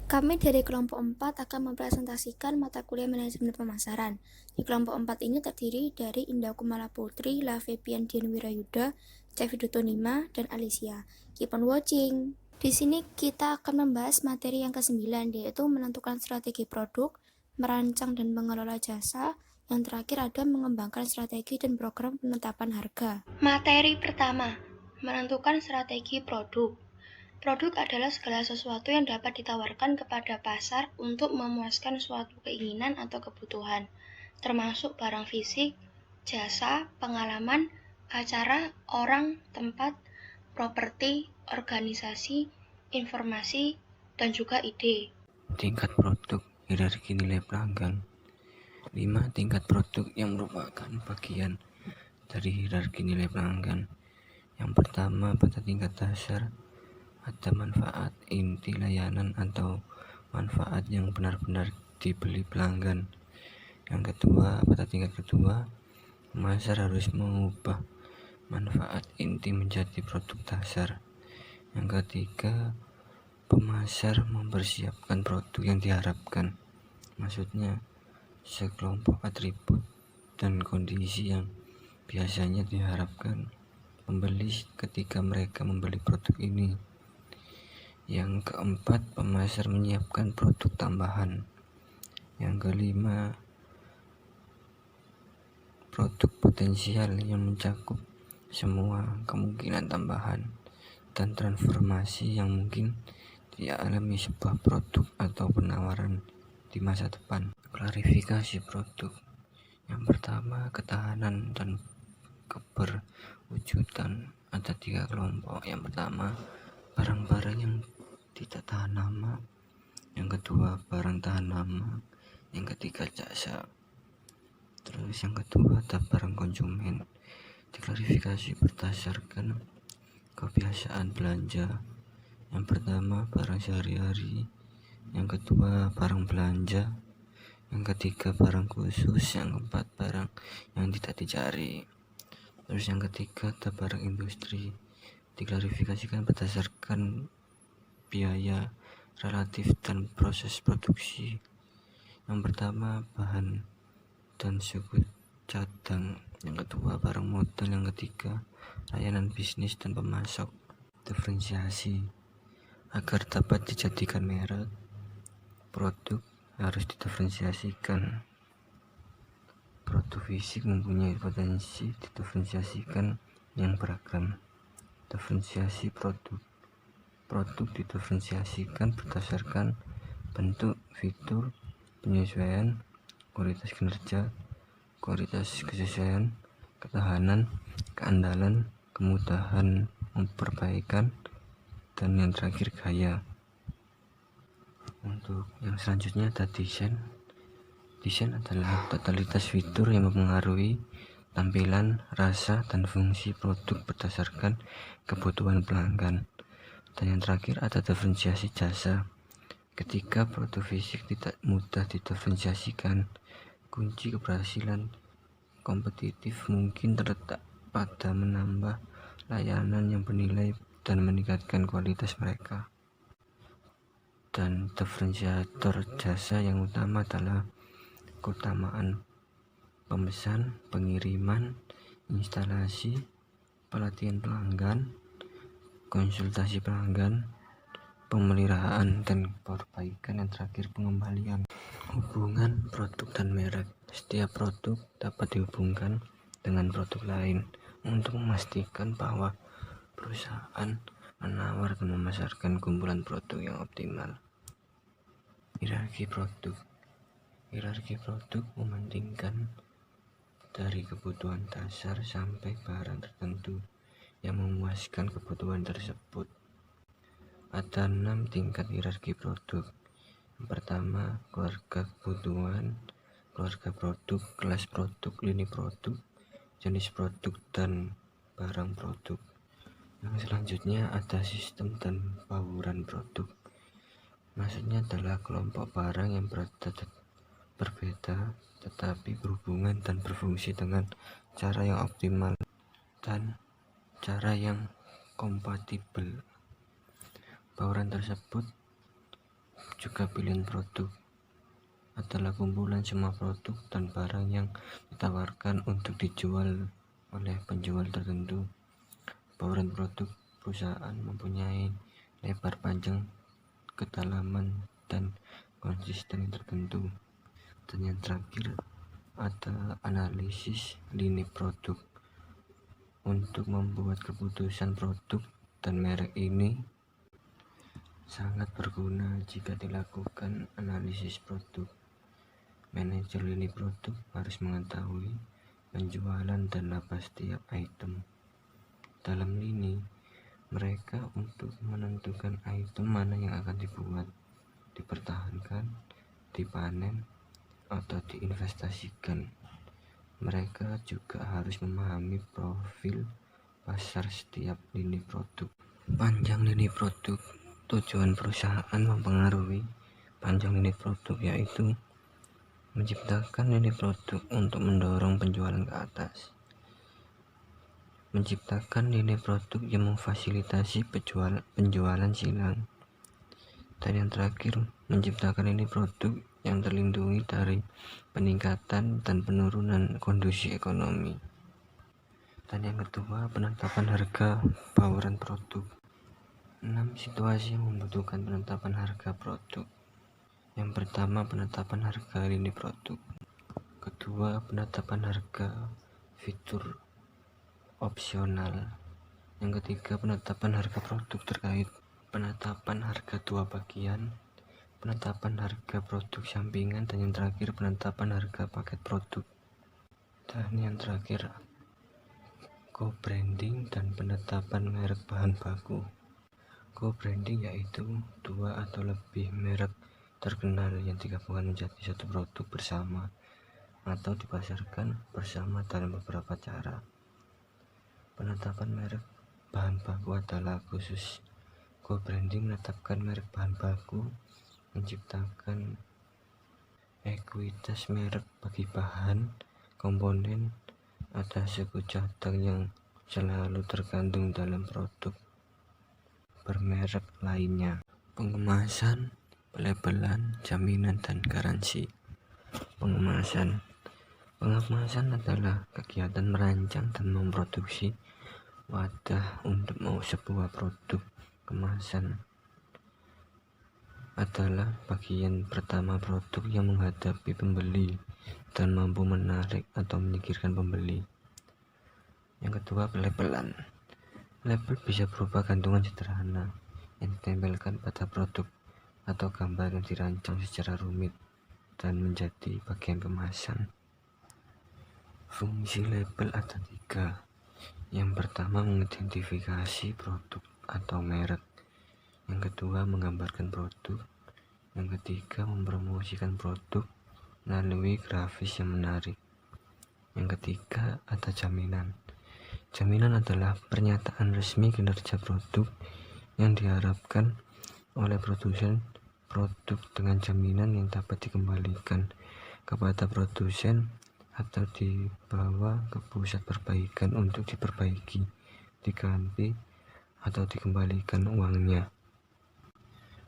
Kami dari kelompok 4 akan mempresentasikan mata kuliah manajemen pemasaran. Di kelompok 4 ini terdiri dari Indah Kumala Putri, Lavepian Dian Wirayuda, Cevi Dutonima, dan Alicia. Keep on watching! Di sini kita akan membahas materi yang ke-9, yaitu menentukan strategi produk, merancang dan mengelola jasa, yang terakhir ada mengembangkan strategi dan program penetapan harga. Materi pertama, menentukan strategi produk. Produk adalah segala sesuatu yang dapat ditawarkan kepada pasar untuk memuaskan suatu keinginan atau kebutuhan, termasuk barang fisik, jasa, pengalaman, acara, orang, tempat, properti, organisasi, informasi, dan juga ide. Tingkat produk, hierarki nilai pelanggan. 5. Tingkat produk yang merupakan bagian dari hierarki nilai pelanggan. Yang pertama, pada tingkat dasar ada manfaat inti layanan atau manfaat yang benar-benar dibeli pelanggan. Yang kedua, pada tingkat kedua, pasar harus mengubah manfaat inti menjadi produk dasar. Yang ketiga, pemasar mempersiapkan produk yang diharapkan. Maksudnya, sekelompok atribut dan kondisi yang biasanya diharapkan pembeli ketika mereka membeli produk ini. Yang keempat, pemasar menyiapkan produk tambahan. Yang kelima, produk potensial yang mencakup semua kemungkinan tambahan dan transformasi yang mungkin dialami sebuah produk atau penawaran di masa depan. Klarifikasi produk. Yang pertama, ketahanan dan keberwujudan. Ada 3 kelompok. Yang pertama, barang-barang yang tidak tahan lama. Yang kedua, barang tahan lama. Yang ketiga, jasa. Terus yang kedua, ada barang konsumen. Diklarifikasi berdasarkan kebiasaan belanja. Yang pertama, barang sehari-hari. Yang kedua, barang belanja. Yang ketiga, barang khusus. Yang keempat, barang yang tidak dicari. Terus yang ketiga, ada barang industri. Diklarifikasikan berdasarkan biaya relatif dan proses produksi. Yang pertama, bahan dan suku cadang. Yang kedua, barang modal. Yang ketiga, layanan bisnis dan pemasok. Diferensiasi. Agar dapat dijadikan merek, produk harus didiferensiasikan. Produk fisik mempunyai potensi didiferensiasikan yang beragam. Diferensiasi produk. Produk didiferensiasikan berdasarkan bentuk, fitur, penyesuaian, kualitas kinerja, kualitas kesesuaian, ketahanan, keandalan, kemudahan memperbaikan, dan yang terakhir gaya. Untuk yang selanjutnya ada desain. Desain adalah totalitas fitur yang mempengaruhi tampilan, rasa, dan fungsi produk berdasarkan kebutuhan pelanggan. Dan yang terakhir ada diferensiasi jasa. Ketika produk fisik tidak mudah didiferensiasikan, kunci keberhasilan kompetitif mungkin terletak pada menambah layanan yang bernilai dan meningkatkan kualitas mereka. Dan diferensiator jasa yang utama adalah keutamaan pemesan, pengiriman, instalasi, pelatihan pelanggan, konsultasi pelanggan, pemeliharaan dan perbaikan, yang terakhir pengembalian. Hubungan produk dan merek. Setiap produk dapat dihubungkan dengan produk lain untuk memastikan bahwa perusahaan menawar dan memasarkan kumpulan produk yang optimal. Hierarki produk. Hierarki produk mementingkan dari kebutuhan dasar sampai barang tertentu yang memuaskan kebutuhan tersebut. Ada 6 tingkat hierarki produk. Yang pertama, keluarga kebutuhan, keluarga produk, kelas produk, lini produk, jenis produk, dan barang produk. Yang selanjutnya ada sistem dan bauran produk. Maksudnya adalah kelompok barang yang berbeda tetapi berhubungan dan berfungsi dengan cara yang optimal dan cara yang kompatibel. Bauran tersebut juga pilihan produk adalah kumpulan semua produk dan barang yang ditawarkan untuk dijual oleh penjual tertentu. Bauran produk perusahaan mempunyai lebar, panjang, kedalaman, dan konsisten tertentu. Dan yang terakhir ada analisis lini produk. Untuk membuat keputusan produk dan merek ini sangat berguna jika dilakukan analisis produk. Manajer lini produk harus mengetahui penjualan dan laba setiap item. Dalam lini, mereka untuk menentukan item mana yang akan dibuat, dipertahankan, dipanen, atau diinvestasikan. Mereka juga harus memahami profil pasar setiap lini produk. Panjang lini produk. Tujuan perusahaan mempengaruhi panjang lini produk, yaitu menciptakan lini produk untuk mendorong penjualan ke atas, menciptakan lini produk yang memfasilitasi penjualan silang, dan yang terakhir menciptakan lini produk yang terlindungi dari peningkatan dan penurunan kondisi ekonomi. Dan yang kedua, penetapan harga bauran produk. 6 situasi yang membutuhkan penetapan harga produk. Yang pertama, penetapan harga lini produk. Kedua, penetapan harga fitur opsional. Yang ketiga, penetapan harga produk terkait. Penetapan harga dua bagian, penetapan harga produk sampingan, dan yang terakhir penetapan harga paket produk. Dan yang terakhir, co-branding dan penetapan merek bahan baku. Co-branding yaitu dua atau lebih merek terkenal yang digabungkan menjadi satu produk bersama atau dipasarkan bersama dalam beberapa cara. Penetapan merek bahan baku adalah khusus. Co-branding menetapkan merek bahan baku, menciptakan ekuitas merek bagi bahan, komponen, ada suku cadang yang selalu terkandung dalam produk bermerek lainnya. Pengemasan, pelabelan, jaminan, dan garansi. Pengemasan adalah kegiatan merancang dan memproduksi wadah untuk sebuah produk. Kemasan adalah bagian pertama produk yang menghadapi pembeli dan mampu menarik atau menyingkirkan pembeli. Yang kedua, pelabelan. Label bisa berupa gantungan sederhana yang ditempelkan pada produk atau gambar yang dirancang secara rumit dan menjadi bagian kemasan. Fungsi label ada 3. Yang pertama, mengidentifikasi produk atau merek. Yang kedua, menggambarkan produk. Yang ketiga, mempromosikan produk melalui grafis yang menarik. Yang ketiga, ada jaminan. Jaminan adalah pernyataan resmi kinerja produk yang diharapkan oleh produsen produk dengan jaminan yang dapat dikembalikan kepada produsen atau dibawa ke pusat perbaikan untuk diperbaiki, diganti, atau dikembalikan uangnya.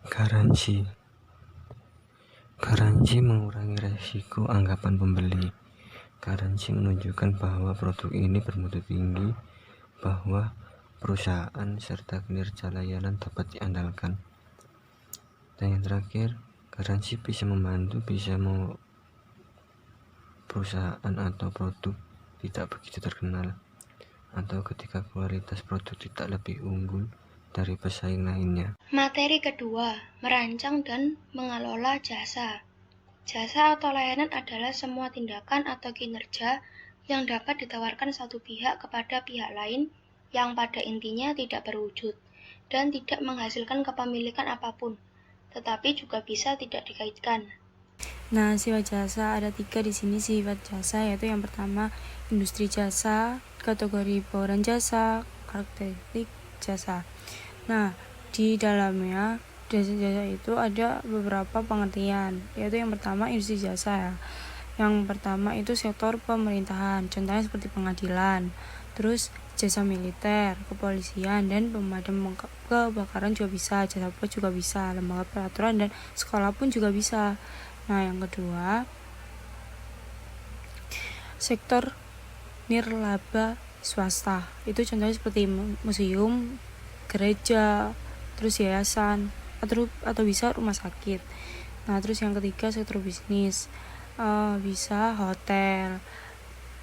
Garansi mengurangi resiko anggapan pembeli. Garansi menunjukkan bahwa produk ini bermutu tinggi, bahwa perusahaan serta kinerja layanan dapat diandalkan. Dan yang terakhir, garansi bisa membantu perusahaan atau produk tidak begitu terkenal, atau ketika kualitas produk tidak lebih unggul dari pesaing lainnya. Materi kedua, merancang dan mengelola jasa. Jasa atau layanan adalah semua tindakan atau kinerja yang dapat ditawarkan satu pihak kepada pihak lain yang pada intinya tidak berwujud dan tidak menghasilkan kepemilikan apapun, tetapi juga bisa tidak dikaitkan. Nah, sifat jasa ada 3 di sini sifat jasa, yaitu yang pertama industri jasa, kategori bauran jasa, karakteristik jasa. Nah, di dalamnya jasa-jasa itu ada beberapa pengertian, yaitu yang pertama industri jasa ya. Yang pertama itu sektor pemerintahan, contohnya seperti pengadilan. Terus jasa militer, kepolisian, dan pemadam kebakaran juga bisa, jasa pos juga bisa, lembaga peraturan dan sekolah pun juga bisa. Nah, yang kedua, sektor nirlaba swasta. Itu contohnya seperti museum, gereja, terus yayasan, atau bisa rumah sakit. Nah, terus yang ketiga sektor bisnis, bisa hotel,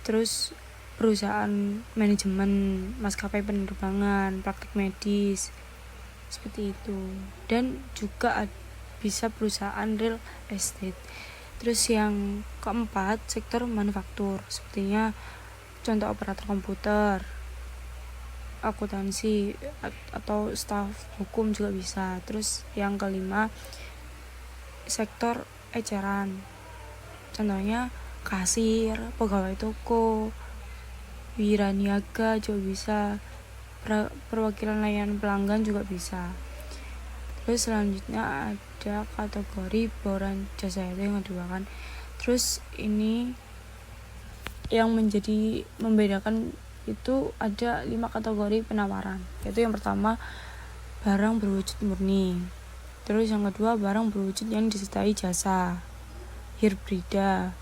terus perusahaan manajemen, maskapai penerbangan, praktik medis, seperti itu. Dan juga bisa perusahaan real estate. Terus yang keempat, sektor manufaktur, sepertinya contoh operator komputer, akuntansi, atau staf hukum juga bisa. Terus yang kelima, sektor eceran, contohnya kasir, pegawai toko, wiraniaga juga bisa, perwakilan layanan pelanggan juga bisa. Terus selanjutnya ada kategori bauran jasa, itu yang kedua kan. Terus ini yang membedakan itu ada 5 kategori penawaran, yaitu yang pertama barang berwujud murni, terus yang kedua barang berwujud yang disertai jasa hibrida,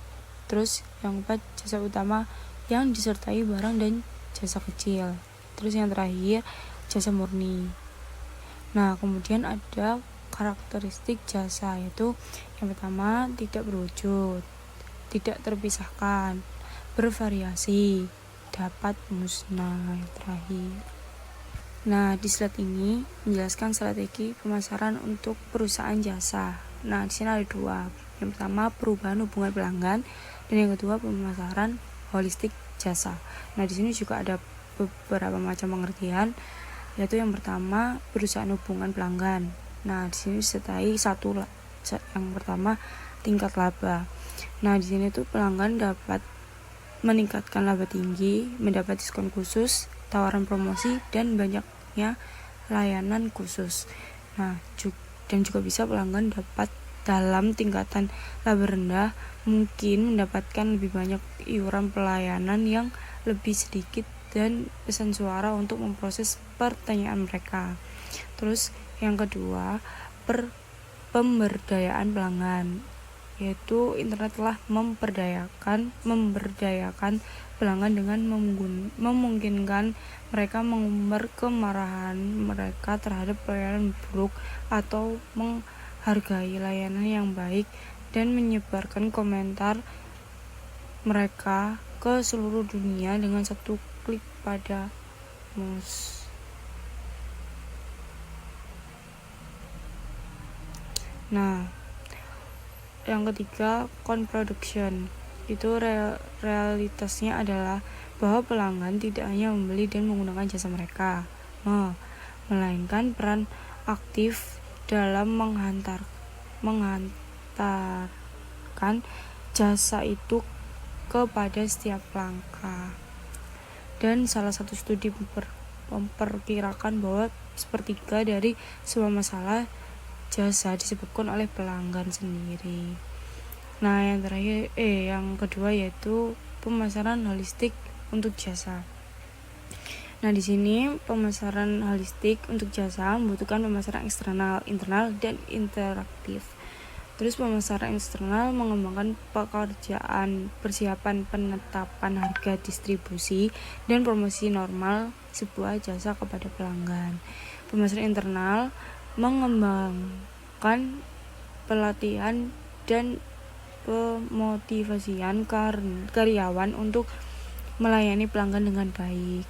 terus yang keempat jasa utama yang disertai barang dan jasa kecil, terus yang terakhir jasa murni. Nah, kemudian ada karakteristik jasa, yaitu yang pertama tidak berwujud, tidak terpisahkan, bervariasi, dapat musnah. Yang terakhir. Nah, di slide ini menjelaskan strategi pemasaran untuk perusahaan jasa. Nah, di sini ada 2. Yang pertama perubahan hubungan pelanggan, dan yang kedua pemasaran holistik jasa. Nah, di sini juga ada beberapa macam pengertian, yaitu yang pertama perusahaan hubungan pelanggan. Nah, di sini disertai yang pertama tingkat laba. Nah, di sini tuh pelanggan dapat meningkatkan laba tinggi, mendapat diskon khusus, tawaran promosi, dan banyaknya layanan khusus. Nah, dan juga bisa pelanggan dapat dalam tingkatan laba rendah mungkin mendapatkan lebih banyak iuran pelayanan yang lebih sedikit dan pesan suara untuk memproses pertanyaan mereka. Terus yang kedua, pemberdayaan pelanggan, yaitu internet telah memberdayakan pelanggan dengan memungkinkan mereka mengumbar kemarahan mereka terhadap pelayanan buruk atau menghargai layanan yang baik dan menyebarkan komentar mereka ke seluruh dunia dengan satu klik pada mouse. Nah, yang ketiga, conproduction. Itu realitasnya adalah bahwa pelanggan tidak hanya membeli dan menggunakan jasa mereka, melainkan peran aktif dalam menghantarkan jasa itu kepada setiap langkah. Dan salah satu studi memperkirakan bahwa sepertiga dari semua masalah jasa disebabkan oleh pelanggan sendiri. Nah, yang kedua yaitu pemasaran holistik untuk jasa. Nah, di sini pemasaran holistik untuk jasa membutuhkan pemasaran eksternal, internal, dan interaktif. Terus pemasaran eksternal mengembangkan pekerjaan persiapan penetapan harga, distribusi, dan promosi normal sebuah jasa kepada pelanggan. Pemasaran internal mengembangkan pelatihan dan pemotivasian karyawan untuk melayani pelanggan dengan baik.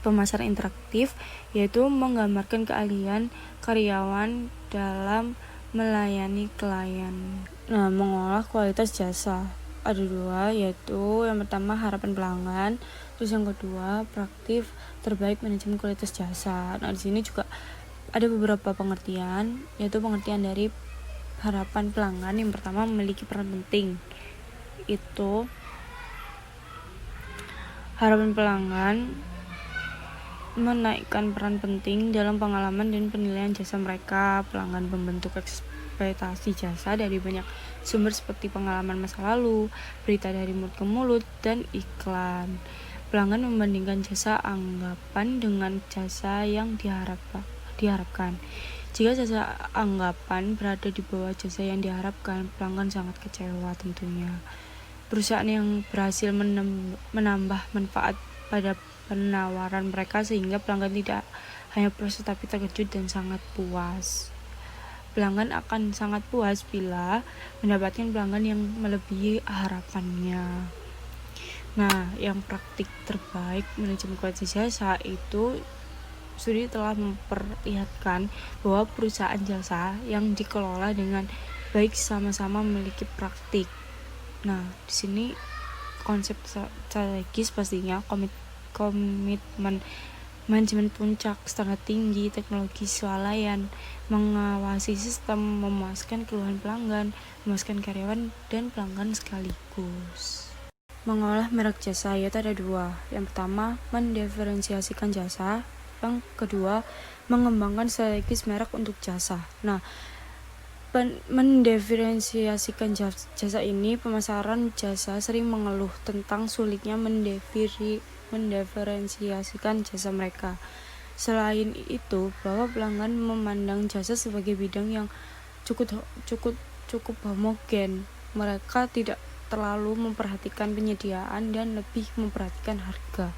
Pemasaran interaktif yaitu menggambarkan keahlian karyawan dalam melayani klien. Nah, mengolah kualitas jasa. Ada 2, yaitu yang pertama harapan pelanggan, terus yang kedua praktik terbaik manajemen kualitas jasa. Nah, di sini juga ada beberapa pengertian, yaitu pengertian dari harapan pelanggan. Yang pertama memiliki peran penting. Itu harapan pelanggan menaikkan peran penting dalam pengalaman dan penilaian jasa mereka. Pelanggan membentuk ekspektasi jasa dari banyak sumber seperti pengalaman masa lalu, berita dari mulut ke mulut, dan iklan. Pelanggan membandingkan jasa anggapan dengan jasa yang diharapkan. Jika jasa anggapan berada di bawah jasa yang diharapkan, pelanggan sangat kecewa tentunya. Perusahaan yang berhasil menambah manfaat pada penawaran mereka sehingga pelanggan tidak hanya puas tetapi terkejut dan sangat puas. Pelanggan akan sangat puas bila mendapatkan pelanggan yang melebihi harapannya. Nah, yang praktik terbaik manajemen kualitas jasa itu studi telah memperlihatkan bahwa perusahaan jasa yang dikelola dengan baik sama-sama memiliki praktik. Nah, di sini konsep strategis pastinya komitmen manajemen puncak, standar tinggi, teknologi swalayan, mengawasi sistem, memuaskan keluhan pelanggan, memuaskan karyawan dan pelanggan sekaligus. Mengolah merek jasa yaitu ada dua. Yang pertama, mendiferensiasikan jasa. Yang kedua, mengembangkan strategis merek untuk jasa. Nah, mendiferensiasikan jasa ini, pemasaran jasa sering mengeluh tentang sulitnya mendiferensiasikan jasa mereka. Selain itu, bahwa pelanggan memandang jasa sebagai bidang yang cukup homogen. Mereka tidak terlalu memperhatikan penyediaan dan lebih memperhatikan harga.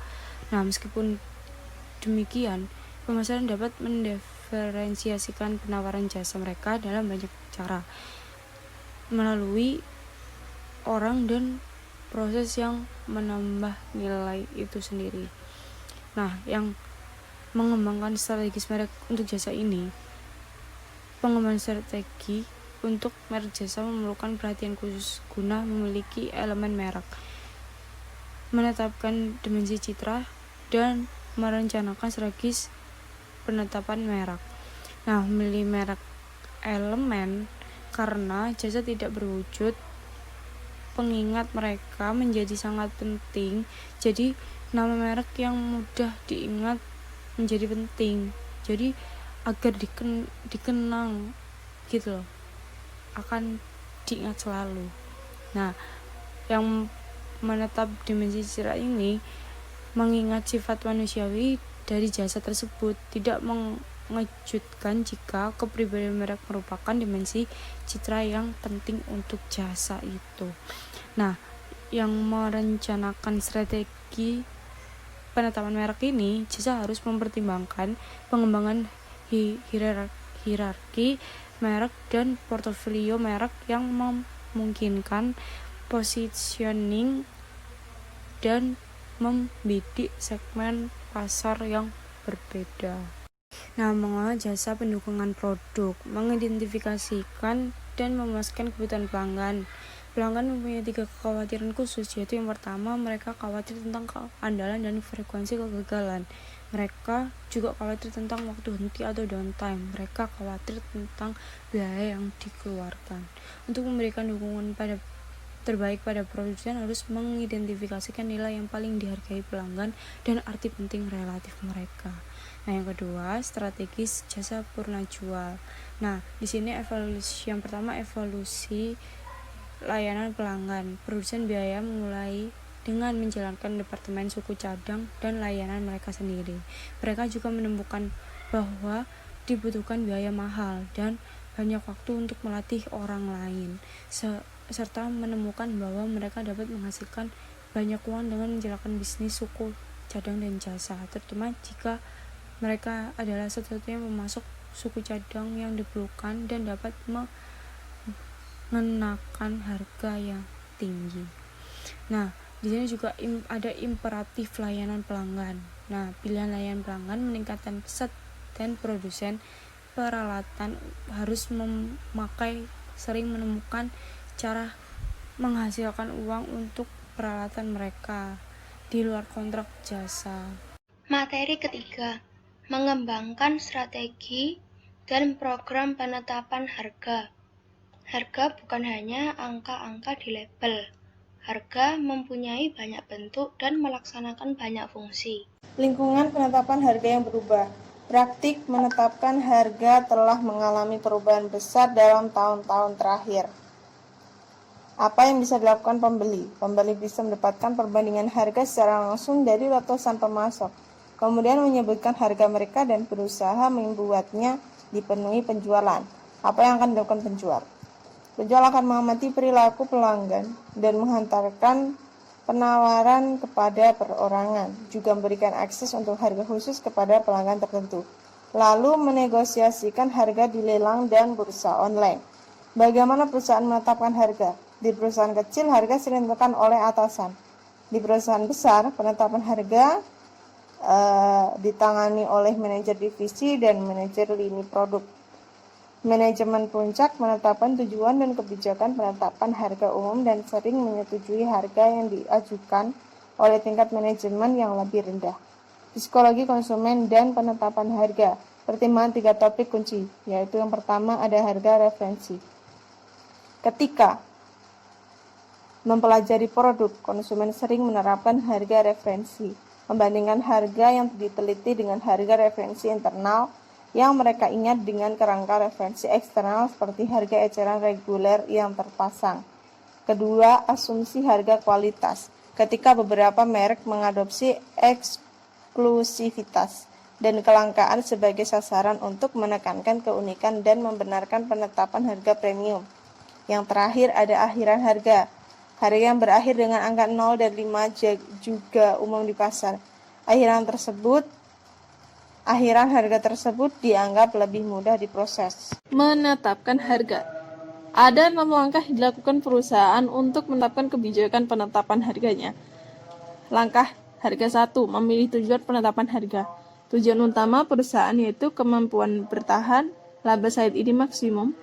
Nah, meskipun demikian, pemasaran dapat mendiferensiasikan penawaran jasa mereka dalam banyak cara, melalui orang dan proses yang menambah nilai itu sendiri. Nah, yang mengembangkan strategis merek untuk jasa ini, pengembangan strategi untuk merek jasa memerlukan perhatian khusus guna memiliki elemen merek, menetapkan dimensi citra, dan merencanakan strategis penetapan merek. Nah, memilih merek elemen karena jasa tidak berwujud, pengingat mereka menjadi sangat penting. Jadi, nama merek yang mudah diingat menjadi penting. Jadi, agar dikenang gitu loh, akan diingat selalu. Nah, yang menetap dimensi citra ini mengingat sifat manusiawi dari jasa tersebut, tidak mengejutkan jika kepribadian merek merupakan dimensi citra yang penting untuk jasa itu. Nah, yang merencanakan strategi penetapan merek ini, jasa harus mempertimbangkan pengembangan hierarki merek dan portofolio merek yang memungkinkan positioning dan membidik segmen pasar yang berbeda. Nah, mengolah jasa pendukungan produk, mengidentifikasikan dan memuaskan kebutuhan pelanggan. Pelanggan mempunyai 3 kekhawatiran khusus, yaitu yang pertama, mereka khawatir tentang keandalan dan frekuensi kegagalan. Mereka juga khawatir tentang waktu henti atau downtime. Mereka khawatir tentang biaya yang dikeluarkan. Untuk memberikan dukungan terbaik pada produsen harus mengidentifikasikan nilai yang paling dihargai pelanggan dan arti penting relatif mereka. Nah, yang kedua, strategis jasa purna jual. Nah, di sini yang pertama evolusi layanan pelanggan. Produsen biaya memulai dengan menjalankan departemen suku cadang dan layanan mereka sendiri. Mereka juga menemukan bahwa dibutuhkan biaya mahal dan banyak waktu untuk melatih orang lain, serta menemukan bahwa mereka dapat menghasilkan banyak uang dengan menjalankan bisnis suku cadang dan jasa, terutama jika mereka adalah satu-satunya pemasok suku cadang yang diperlukan dan dapat mengenakan harga yang tinggi. Nah, di sini juga ada imperatif layanan pelanggan. Nah, pilihan layanan pelanggan meningkatkan pesat dan produsen peralatan harus sering menemukan cara menghasilkan uang untuk peralatan mereka di luar kontrak jasa. Materi ketiga, mengembangkan strategi dan program penetapan harga. Harga bukan hanya angka-angka di label. Harga mempunyai banyak bentuk dan melaksanakan banyak fungsi. Lingkungan penetapan harga yang berubah. Praktik menetapkan harga telah mengalami perubahan besar dalam tahun-tahun terakhir. Apa yang bisa dilakukan pembeli? Pembeli bisa mendapatkan perbandingan harga secara langsung dari ratusan pemasok, kemudian menyebutkan harga mereka dan berusaha membuatnya dipenuhi penjualan. Apa yang akan dilakukan penjual? Penjual akan mengamati perilaku pelanggan dan menghantarkan penawaran kepada perorangan, juga memberikan akses untuk harga khusus kepada pelanggan tertentu, lalu menegosiasikan harga di lelang dan bursa online. Bagaimana perusahaan menetapkan harga? Di perusahaan kecil, harga sering ditentukan oleh atasan. Di perusahaan besar, penetapan harga ditangani oleh manajer divisi dan manajer lini produk. Manajemen puncak menetapkan tujuan dan kebijakan penetapan harga umum dan sering menyetujui harga yang diajukan oleh tingkat manajemen yang lebih rendah. Psikologi konsumen dan penetapan harga. Pertimbangan 3 topik kunci, yaitu yang pertama ada harga referensi. Ketika mempelajari produk, konsumen sering menerapkan harga referensi, membandingkan harga yang diteliti dengan harga referensi internal yang mereka ingat dengan kerangka referensi eksternal seperti harga eceran reguler yang terpasang. Kedua, asumsi harga kualitas. Ketika beberapa merek mengadopsi eksklusivitas dan kelangkaan sebagai sasaran untuk menekankan keunikan dan membenarkan penetapan harga premium. Yang terakhir ada akhiran harga. Harga yang berakhir dengan angka 0 dan 5 juga umum di pasar. Akhiran harga tersebut dianggap lebih mudah diproses. Menetapkan harga. Ada 6 langkah yang dilakukan perusahaan untuk menetapkan kebijakan penetapan harganya. Langkah harga 1. Memilih tujuan penetapan harga. Tujuan utama perusahaan yaitu kemampuan bertahan, laba saat ini maksimum,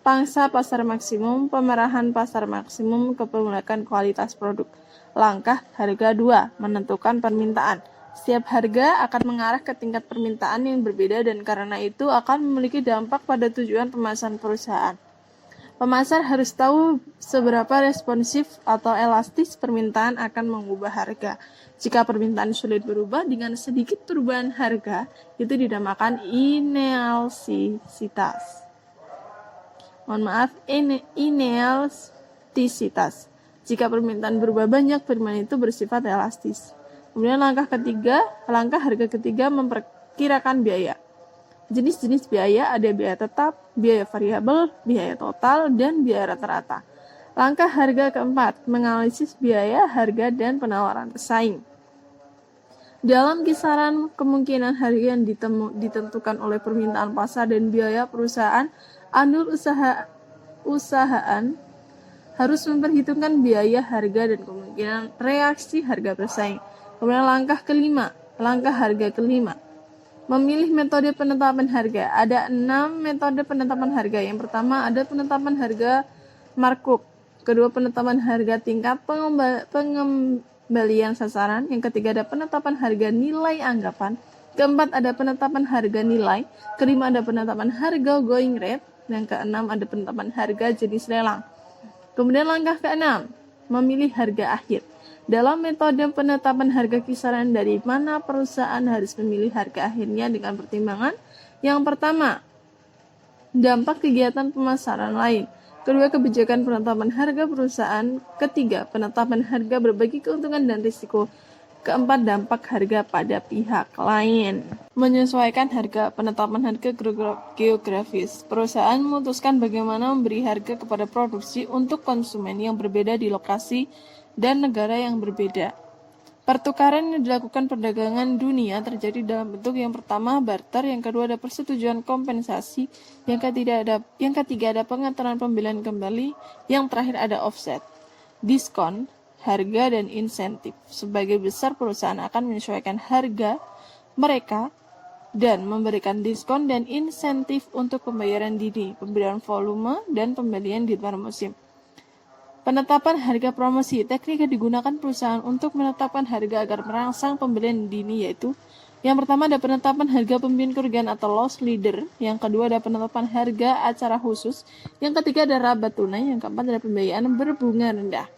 pangsa pasar maksimum, pemerahan pasar maksimum, kepemulihan kualitas produk. Langkah harga 2. Menentukan permintaan. Setiap harga akan mengarah ke tingkat permintaan yang berbeda dan karena itu akan memiliki dampak pada tujuan pemasaran perusahaan. Pemasar harus tahu seberapa responsif atau elastis permintaan akan mengubah harga. Jika permintaan sulit berubah dengan sedikit perubahan harga, itu dinamakan inelastisitas. Inelastisitas. Jika permintaan berubah banyak, permintaan itu bersifat elastis. Kemudian langkah harga ketiga memperkirakan biaya. Jenis-jenis biaya ada biaya tetap, biaya variabel, biaya total, dan biaya rata-rata. Langkah harga keempat, menganalisis biaya, harga, dan penawaran pesaing. Dalam kisaran kemungkinan harga yang ditentukan oleh permintaan pasar dan biaya perusahaan, usahaan harus memperhitungkan biaya, harga, dan kemungkinan reaksi harga bersaing. Kemudian langkah harga kelima, memilih metode penetapan harga. Ada 6 metode penetapan harga. Yang pertama ada penetapan harga markup. Kedua, penetapan harga tingkat pengembalian sasaran. Yang ketiga ada penetapan harga nilai anggapan. Keempat ada penetapan harga nilai. Kelima ada penetapan harga going rate. Yang keenam ada penetapan harga jenis lelang. Kemudian langkah keenam, memilih harga akhir. Dalam metode penetapan harga kisaran, dari mana perusahaan harus memilih harga akhirnya dengan pertimbangan. Yang pertama, dampak kegiatan pemasaran lain. Kedua, kebijakan penetapan harga perusahaan. Ketiga, penetapan harga berbagi keuntungan dan risiko. Keempat, dampak harga pada pihak lain. Menyesuaikan harga. Penetapan harga geografis. Perusahaan memutuskan bagaimana memberi harga kepada produksi untuk konsumen yang berbeda di lokasi dan negara yang berbeda. Pertukaran yang dilakukan perdagangan dunia terjadi dalam bentuk yang pertama barter, yang kedua ada persetujuan kompensasi, yang ketiga ada pengaturan pembelian kembali, yang terakhir ada offset, diskon, harga, dan insentif. Sebagai besar perusahaan akan menyesuaikan harga mereka dan memberikan diskon dan insentif untuk pembayaran dini, pembelian volume, dan pembelian di luar musim. Penetapan harga promosi. Teknik yang digunakan perusahaan untuk menetapkan harga agar merangsang pembelian dini yaitu yang pertama ada penetapan harga pemimpin kerugian atau loss leader, yang kedua ada penetapan harga acara khusus, yang ketiga ada raba tunai, yang keempat ada pembayaran berbunga rendah.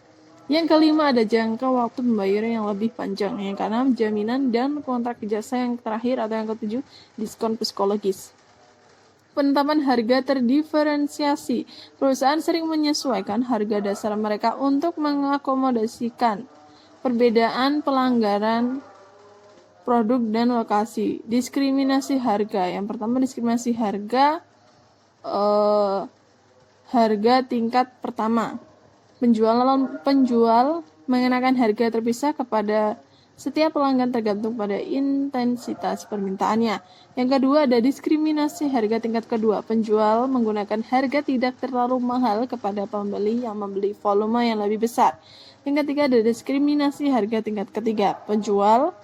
Yang kelima ada jangka waktu pembayaran yang lebih panjang, yang keenam jaminan dan kontrak jasa, yang terakhir atau yang ketujuh diskon psikologis. Penetapan harga terdiferensiasi. Perusahaan sering menyesuaikan harga dasar mereka untuk mengakomodasikan perbedaan pelanggaran produk dan lokasi. Diskriminasi harga. Yang pertama diskriminasi harga harga tingkat pertama. Penjual mengenakan harga terpisah kepada setiap pelanggan tergantung pada intensitas permintaannya. Yang kedua ada diskriminasi harga tingkat kedua. Penjual menggunakan harga tidak terlalu mahal kepada pembeli yang membeli volume yang lebih besar. Yang ketiga ada diskriminasi harga tingkat ketiga. Penjual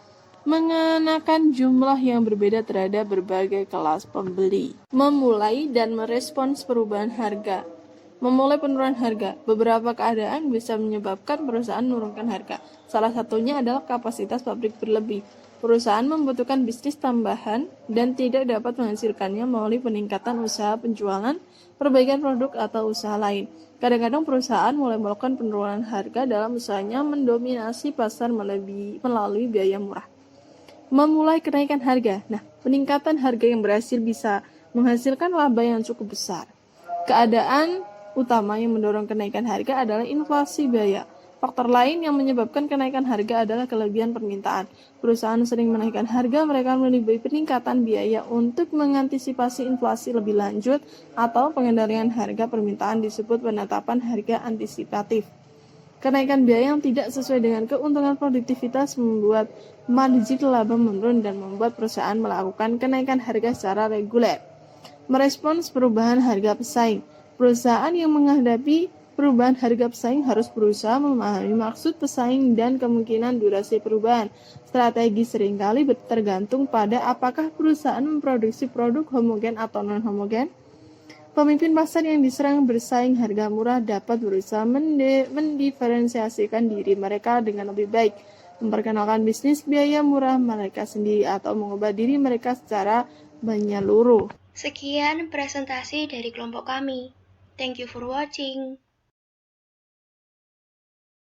mengenakan jumlah yang berbeda terhadap berbagai kelas pembeli. Memulai dan merespons perubahan harga. Memulai penurunan harga. Beberapa keadaan bisa menyebabkan perusahaan menurunkan harga. Salah satunya adalah kapasitas pabrik berlebih. Perusahaan membutuhkan bisnis tambahan dan tidak dapat menghasilkannya melalui peningkatan usaha penjualan, perbaikan produk, atau usaha lain. Kadang-kadang perusahaan mulai melakukan penurunan harga dalam usahanya mendominasi pasar melalui biaya murah. Memulai kenaikan harga. Nah, peningkatan harga yang berhasil bisa menghasilkan laba yang cukup besar. Keadaan utama yang mendorong kenaikan harga adalah inflasi biaya. Faktor lain yang menyebabkan kenaikan harga adalah kelebihan permintaan. Perusahaan sering menaikkan harga mereka melalui peningkatan biaya untuk mengantisipasi inflasi lebih lanjut atau pengendalian harga permintaan disebut penetapan harga antisipatif. Kenaikan biaya yang tidak sesuai dengan keuntungan produktivitas membuat margin laba menurun dan membuat perusahaan melakukan kenaikan harga secara reguler. Merespons perubahan harga pesaing. Perusahaan yang menghadapi perubahan harga pesaing harus berusaha memahami maksud pesaing dan kemungkinan durasi perubahan. Strategi seringkali tergantung pada apakah perusahaan memproduksi produk homogen atau non-homogen. Pemimpin pasar yang diserang bersaing harga murah dapat berusaha mendiferensiasikan diri mereka dengan lebih baik, memperkenalkan bisnis biaya murah mereka sendiri atau mengubah diri mereka secara menyeluruh. Sekian presentasi dari kelompok kami. Thank you for watching.